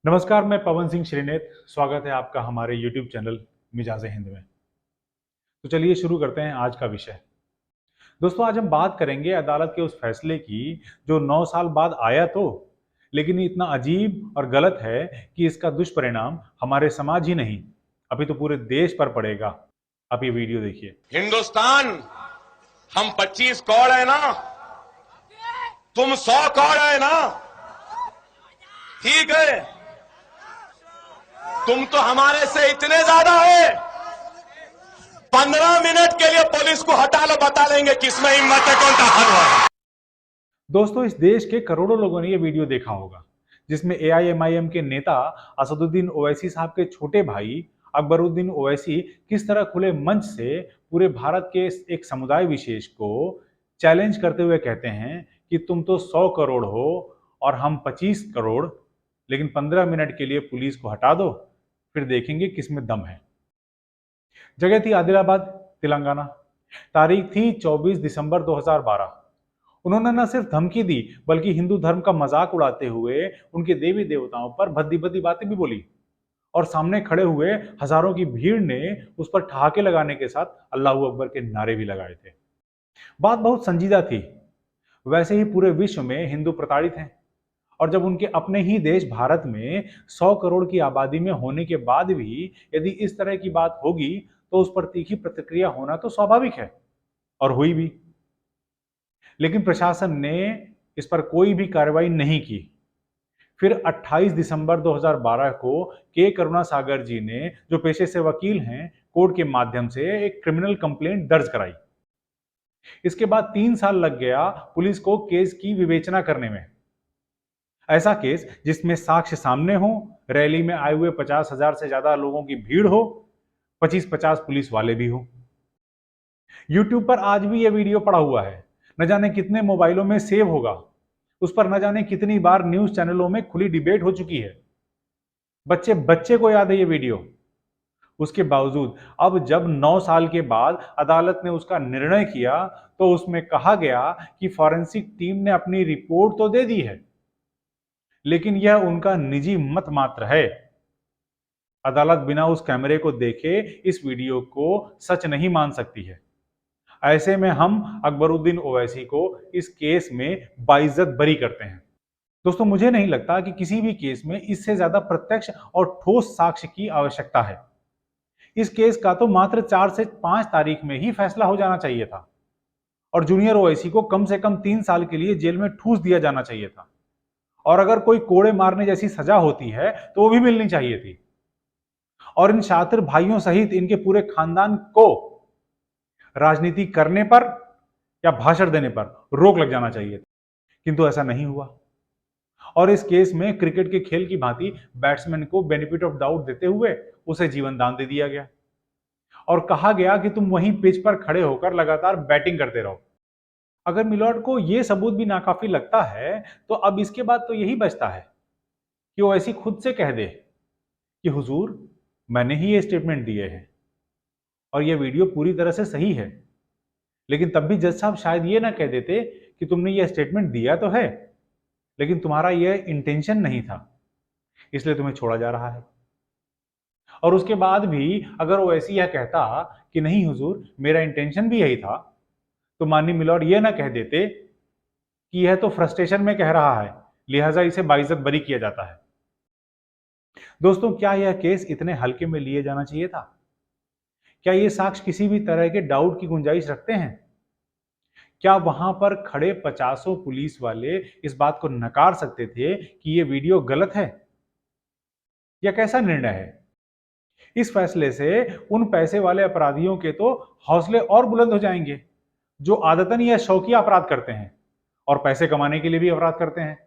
नमस्कार, मैं पवन सिंह श्रीनेत। स्वागत है आपका हमारे YouTube चैनल मिजाज हिंद में। तो चलिए शुरू करते हैं आज का विषय। दोस्तों, आज हम बात करेंगे अदालत के उस फैसले की जो 9 साल बाद आया तो, लेकिन ये इतना अजीब और गलत है कि इसका दुष्परिणाम हमारे समाज ही नहीं, अभी तो पूरे देश पर पड़ेगा। आप ये वीडियो देखिए। हिंदुस्तान, हम 25 कौड़ है ना, तुम 100 कौड़ है ना। ठीक है, तुम तो हमारे से इतने ज्यादा है। 15 मिनट के लिए पुलिस को हटा लो, बता लेंगे किसमें हिम्मत है, कौन ताकतवर है। दोस्तों, इस देश के करोड़ों लोगों ने ये वीडियो देखा होगा जिसमें एआईएमआईएम के नेता असदुद्दीन ओवैसी साहब के छोटे भाई अकबरुद्दीन ओवैसी किस तरह खुले मंच से पूरे भारत के एक समुदाय विशेष को चैलेंज करते हुए कहते हैं कि तुम तो 100 करोड़ हो और हम 25 करोड़, लेकिन 15 मिनट के लिए पुलिस को हटा दो, फिर देखेंगे किसमें दम है। जगह थी आदिलाबाद, तेलंगाना। तारीख थी 24 दिसंबर 2012। उन्होंने न सिर्फ धमकी दी बल्कि हिंदू धर्म का मजाक उड़ाते हुए उनके देवी देवताओं पर भद्दी भद्दी बातें भी बोली, और सामने खड़े हुए हजारों की भीड़ ने उस पर ठहाके लगाने के साथ अल्लाहू अकबर के नारे भी लगाए थे। बात बहुत संजीदा थी। वैसे ही पूरे विश्व में हिंदू प्रताड़ित हैं, और जब उनके अपने ही देश भारत में 100 करोड़ की आबादी में होने के बाद भी यदि इस तरह की बात होगी तो उस पर तीखी प्रतिक्रिया होना तो स्वाभाविक है, और हुई भी। लेकिन प्रशासन ने इस पर कोई भी कार्रवाई नहीं की। फिर 28 दिसंबर 2012 को के करुणासागर जी ने, जो पेशे से वकील हैं, कोर्ट के माध्यम से एक क्रिमिनल कंप्लेंट दर्ज कराई। इसके बाद 3 साल लग गया पुलिस को केस की विवेचना करने में। ऐसा केस जिसमें साक्ष्य सामने हो, रैली में आए हुए 50,000 से ज्यादा लोगों की भीड़ हो, 25-50 पुलिस वाले भी हो। यूट्यूब पर आज भी यह वीडियो पड़ा हुआ है, न जाने कितने मोबाइलों में सेव होगा। उस पर न जाने कितनी बार न्यूज चैनलों में खुली डिबेट हो चुकी है। बच्चे बच्चे को याद है ये वीडियो। उसके बावजूद अब जब 9 साल के बाद अदालत ने उसका निर्णय किया तो उसमें कहा गया कि फॉरेंसिक टीम ने अपनी रिपोर्ट तो दे दी है, लेकिन यह उनका निजी मत मात्र है। अदालत बिना उस कैमरे को देखे इस वीडियो को सच नहीं मान सकती है। ऐसे में हम अकबरुद्दीन ओवैसी को इस केस में बाइज्जत बरी करते हैं। दोस्तों, मुझे नहीं लगता कि किसी भी केस में इससे ज्यादा प्रत्यक्ष और ठोस साक्ष्य की आवश्यकता है। इस केस का तो मात्र 4 से 5 तारीख में ही फैसला हो जाना चाहिए था, और जूनियर ओवैसी को कम से कम 3 साल के लिए जेल में ठूस दिया जाना चाहिए था। और अगर कोई कोड़े मारने जैसी सजा होती है तो वो भी मिलनी चाहिए थी, और इन शातिर भाइयों सहित इनके पूरे खानदान को राजनीति करने पर या भाषण देने पर रोक लग जाना चाहिए था। किंतु ऐसा नहीं हुआ, और इस केस में क्रिकेट के खेल की भांति बैट्समैन को बेनिफिट ऑफ डाउट देते हुए उसे जीवन दान दे दिया गया, और कहा गया कि तुम वहीं पिच पर खड़े होकर लगातार बैटिंग करते रहो। अगर मिलॉर्ड को यह सबूत भी नाकाफी लगता है तो अब इसके बाद तो यही बचता है कि वो ऐसी खुद से कह दे कि हुजूर, मैंने ही ये स्टेटमेंट दिए हैं और यह वीडियो पूरी तरह से सही है। लेकिन तब भी जज साहब शायद ये ना कह देते कि तुमने यह स्टेटमेंट दिया तो है, लेकिन तुम्हारा यह इंटेंशन नहीं था, इसलिए तुम्हें छोड़ा जा रहा है। और उसके बाद भी अगर वो ऐसी यह कहता कि नहीं हुजूर, मेरा इंटेंशन भी यही था, तो माननीय मिलॉर्ड ये ना कह देते कि यह तो फ्रस्ट्रेशन में कह रहा है, लिहाजा इसे बाइज्जत बरी किया जाता है। दोस्तों, क्या यह केस इतने हल्के में लिए जाना चाहिए था? क्या ये साक्ष्य किसी भी तरह के डाउट की गुंजाइश रखते हैं? क्या वहां पर खड़े 50 पुलिस वाले इस बात को नकार सकते थे कि यह वीडियो गलत है? यह कैसा निर्णय है? इस फैसले से उन पैसे वाले अपराधियों के तो हौसले और बुलंद हो जाएंगे जो आदतन या शौकिया अपराध करते हैं और पैसे कमाने के लिए भी अपराध करते हैं,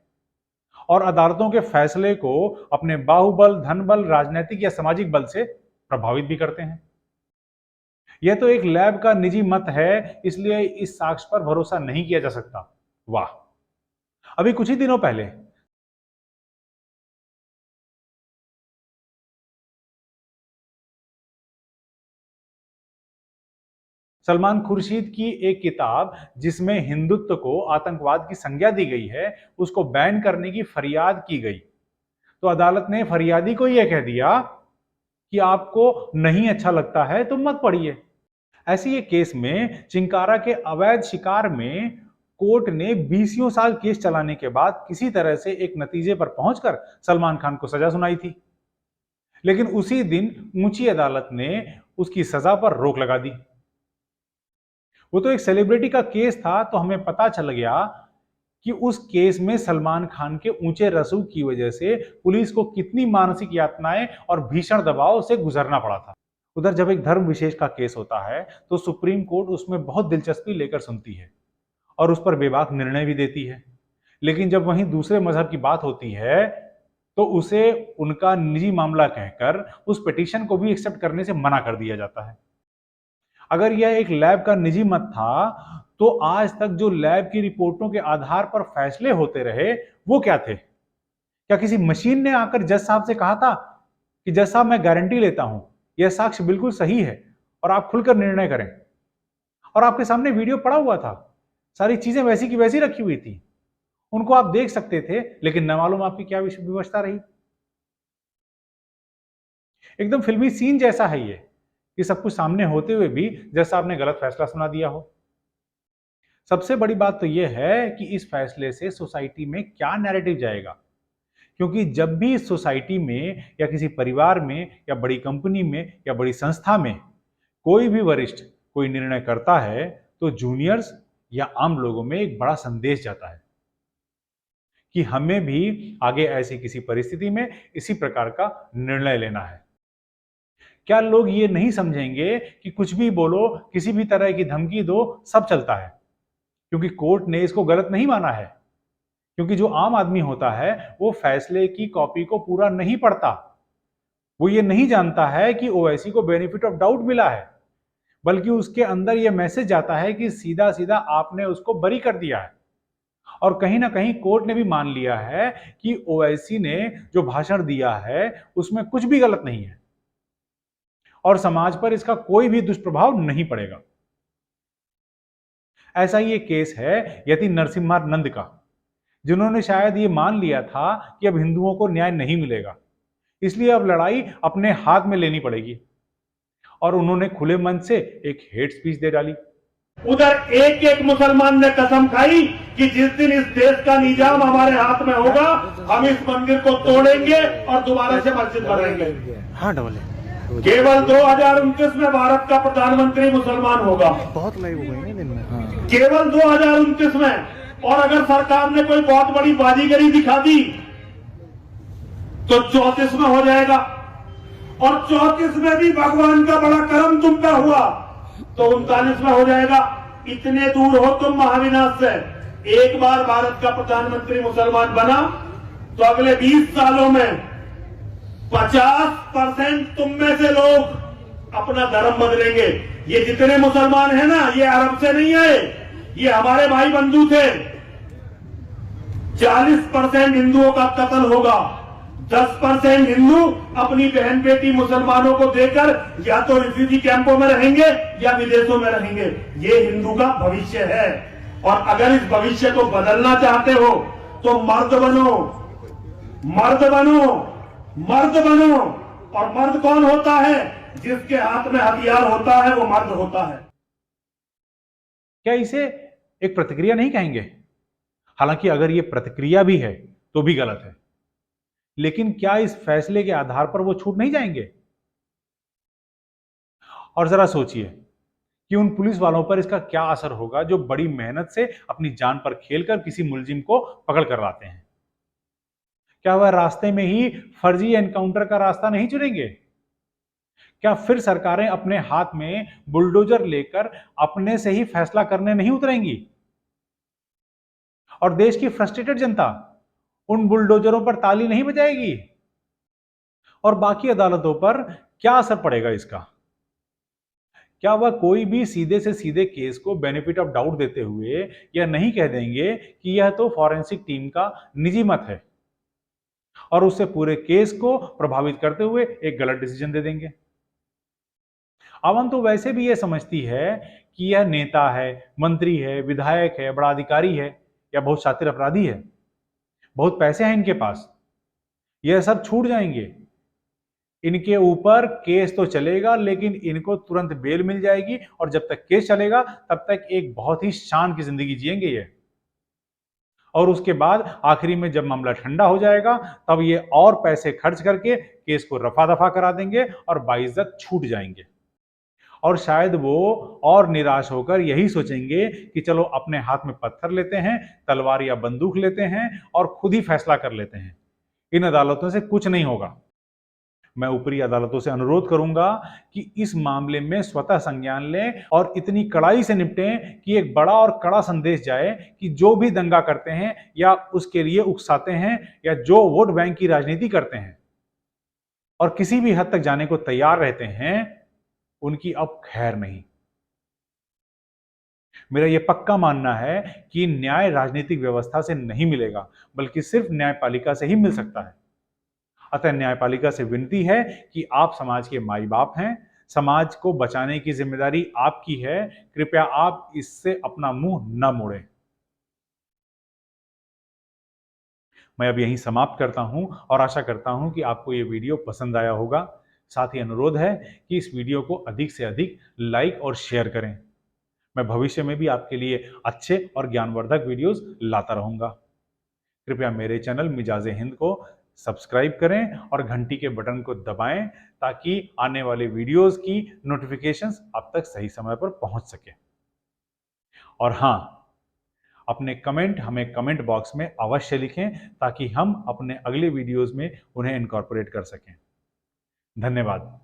और अदालतों के फैसले को अपने बाहुबल, धनबल, राजनीतिक या सामाजिक बल से प्रभावित भी करते हैं। यह तो एक लैब का निजी मत है, इसलिए इस साक्ष्य पर भरोसा नहीं किया जा सकता। वाह! अभी कुछ ही दिनों पहले सलमान खुर्शीद की एक किताब जिसमें हिंदुत्व को आतंकवाद की संज्ञा दी गई है, उसको बैन करने की फरियाद की गई, तो अदालत ने फरियादी को यह कह दिया कि आपको नहीं अच्छा लगता है तो मत पढ़िए। ऐसे ही केस में चिंकारा के अवैध शिकार में कोर्ट ने 20 साल केस चलाने के बाद किसी तरह से एक नतीजे पर पहुंचकर सलमान खान को सजा सुनाई थी। लेकिन उसी दिन ऊंची अदालत ने उसकी सजा पर रोक लगा दी। वो तो एक सेलिब्रिटी का केस था, तो हमें पता चल गया कि उस केस में सलमान खान के ऊंचे रसूख की वजह से पुलिस को कितनी मानसिक यातनाएं और भीषण दबाव से गुजरना पड़ा था। उधर जब एक धर्म विशेष का केस होता है तो सुप्रीम कोर्ट उसमें बहुत दिलचस्पी लेकर सुनती है और उस पर बेबाक निर्णय भी देती है। लेकिन जब वहीं दूसरे मजहब की बात होती है तो उसे उनका निजी मामला कहकर उस पिटीशन को भी एक्सेप्ट करने से मना कर दिया जाता है। अगर यह एक लैब का निजी मत था तो आज तक जो लैब की रिपोर्टों के आधार पर फैसले होते रहे वो क्या थे? क्या किसी मशीन ने आकर जज साहब से कहा था कि जज साहब मैं गारंटी लेता हूं यह साक्ष्य बिल्कुल सही है और आप खुलकर निर्णय करें? और आपके सामने वीडियो पड़ा हुआ था, सारी चीजें वैसी की वैसी रखी हुई थी, उनको आप देख सकते थे, लेकिन न मालूम आपकी क्या विवशता रही। एकदम फिल्मी सीन जैसा है ये कि सब कुछ सामने होते हुए भी जज साहब ने गलत फैसला सुना दिया हो। सबसे बड़ी बात तो यह है कि इस फैसले से सोसाइटी में क्या नैरेटिव जाएगा, क्योंकि जब भी इस सोसाइटी में या किसी परिवार में या बड़ी कंपनी में या बड़ी संस्था में कोई भी वरिष्ठ कोई निर्णय करता है तो जूनियर्स या आम लोगों में एक बड़ा संदेश जाता है कि हमें भी आगे ऐसी किसी परिस्थिति में इसी प्रकार का निर्णय लेना है। क्या लोग ये नहीं समझेंगे कि कुछ भी बोलो, किसी भी तरह की धमकी दो, सब चलता है, क्योंकि कोर्ट ने इसको गलत नहीं माना है। क्योंकि जो आम आदमी होता है वो फैसले की कॉपी को पूरा नहीं पढ़ता, वो ये नहीं जानता है कि ओवैसी को बेनिफिट ऑफ डाउट मिला है, बल्कि उसके अंदर ये मैसेज जाता है कि सीधा सीधा आपने उसको बरी कर दिया है। और कहीं ना कहीं कोर्ट ने भी मान लिया है कि ओवैसी ने जो भाषण दिया है उसमें कुछ भी गलत नहीं है और समाज पर इसका कोई भी दुष्प्रभाव नहीं पड़ेगा। ऐसा ही एक केस है यति नरसिम्हानंद का, जिन्होंने शायद ये मान लिया था कि अब हिंदुओं को न्याय नहीं मिलेगा, इसलिए अब लड़ाई अपने हाथ में लेनी पड़ेगी, और उन्होंने खुले मन से एक हेट स्पीच दे डाली। उधर एक एक मुसलमान ने कसम खाई कि जिस दिन इस देश का निजाम हमारे हाथ में होगा हम इस मंदिर को तोड़ेंगे और दोबारा से मस्जिद बनाएंगे। हाँ डबल केवल 2029 में भारत का प्रधानमंत्री मुसलमान होगा। बहुत लाइव हो गई ना दिन में। हाँ। केवल 2029 में। और अगर सरकार ने कोई बहुत बड़ी बाजीगरी दिखा दी तो 34 में हो जाएगा, और 34 में भी भगवान का बड़ा करम तुम पे हुआ तो 39 में हो जाएगा। इतने दूर हो तुम महाविनाश से। एक बार भारत का प्रधानमंत्री मुसलमान बना तो अगले 20 सालों में 50% तुम में से लोग अपना धर्म बदलेंगे। ये जितने मुसलमान हैं ना, ये अरब से नहीं आए, ये हमारे भाई बंधु थे। 40% हिंदुओं का कत्ल होगा, 10% हिंदू अपनी बहन बेटी मुसलमानों को देकर या तो रिफ्यूजी कैंपों में रहेंगे या विदेशों में रहेंगे। ये हिंदू का भविष्य है, और अगर इस भविष्य को बदलना चाहते हो तो मर्द बनो, मर्द बनो, मर्द बनो। और मर्द कौन होता है? जिसके हाथ में हथियार होता है वो मर्द होता है। क्या इसे एक प्रतिक्रिया नहीं कहेंगे? हालांकि अगर यह प्रतिक्रिया भी है तो भी गलत है, लेकिन क्या इस फैसले के आधार पर वो छूट नहीं जाएंगे? और जरा सोचिए कि उन पुलिस वालों पर इसका क्या असर होगा जो बड़ी मेहनत से अपनी जान पर खेलकर किसी मुलजिम को पकड़ कर लाते हैं। क्या वह रास्ते में ही फर्जी एनकाउंटर का रास्ता नहीं चुनेंगे? क्या फिर सरकारें अपने हाथ में बुलडोजर लेकर अपने से ही फैसला करने नहीं उतरेंगी? और देश की फ्रस्ट्रेटेड जनता उन बुलडोजरों पर ताली नहीं बजाएगी? और बाकी अदालतों पर क्या असर पड़ेगा इसका? क्या वह कोई भी सीधे से सीधे केस को बेनिफिट ऑफ डाउट देते हुए यह नहीं कह देंगे कि यह तो फॉरेंसिक टीम का निजी मत है, और उससे पूरे केस को प्रभावित करते हुए एक गलत डिसीजन दे देंगे? आवाम तो वैसे भी यह समझती है कि यह नेता है, मंत्री है, विधायक है, बड़ा अधिकारी है या बहुत शातिर अपराधी है, बहुत पैसे हैं इनके पास, यह सब छूट जाएंगे। इनके ऊपर केस तो चलेगा, लेकिन इनको तुरंत बेल मिल जाएगी और जब तक केस चलेगा तब तक एक बहुत ही शान की जिंदगी जिएंगे ये। और उसके बाद आखिरी में जब मामला ठंडा हो जाएगा तब ये और पैसे खर्च करके केस को रफा दफा करा देंगे और बाइज्जत छूट जाएंगे। और शायद वो और निराश होकर यही सोचेंगे कि चलो अपने हाथ में पत्थर लेते हैं, तलवार या बंदूक लेते हैं और खुद ही फैसला कर लेते हैं। इन अदालतों से कुछ नहीं होगा। मैं ऊपरी अदालतों से अनुरोध करूंगा कि इस मामले में स्वतः संज्ञान लें और इतनी कड़ाई से निपटें कि एक बड़ा और कड़ा संदेश जाए कि जो भी दंगा करते हैं या उसके लिए उकसाते हैं या जो वोट बैंक की राजनीति करते हैं और किसी भी हद तक जाने को तैयार रहते हैं, उनकी अब खैर नहीं। मेरा यह पक्का मानना है कि न्याय राजनीतिक व्यवस्था से नहीं मिलेगा, बल्कि सिर्फ न्यायपालिका से ही मिल सकता है। अतः न्यायपालिका से विनती है कि आप समाज के माई बाप हैं, समाज को बचाने की जिम्मेदारी आपकी है, कृपया आप इससे अपना मुंह न मोड़ें। मैं अब यहीं समाप्त करता हूं और आशा करता हूं कि आपको ये वीडियो पसंद आया होगा। साथ ही अनुरोध है कि इस वीडियो को अधिक से अधिक लाइक और शेयर करें। मैं भविष्य में भी आपके लिए अच्छे और ज्ञानवर्धक वीडियोस लाता रहूंगा। कृपया मेरे चैनल मिजाजे हिंद को सब्सक्राइब करें और घंटी के बटन को दबाएं ताकि आने वाले वीडियोस की नोटिफिकेशंस आप तक सही समय पर पहुंच सके। और हां, अपने कमेंट हमें कमेंट बॉक्स में अवश्य लिखें ताकि हम अपने अगले वीडियोस में उन्हें इनकॉर्पोरेट कर सकें। धन्यवाद।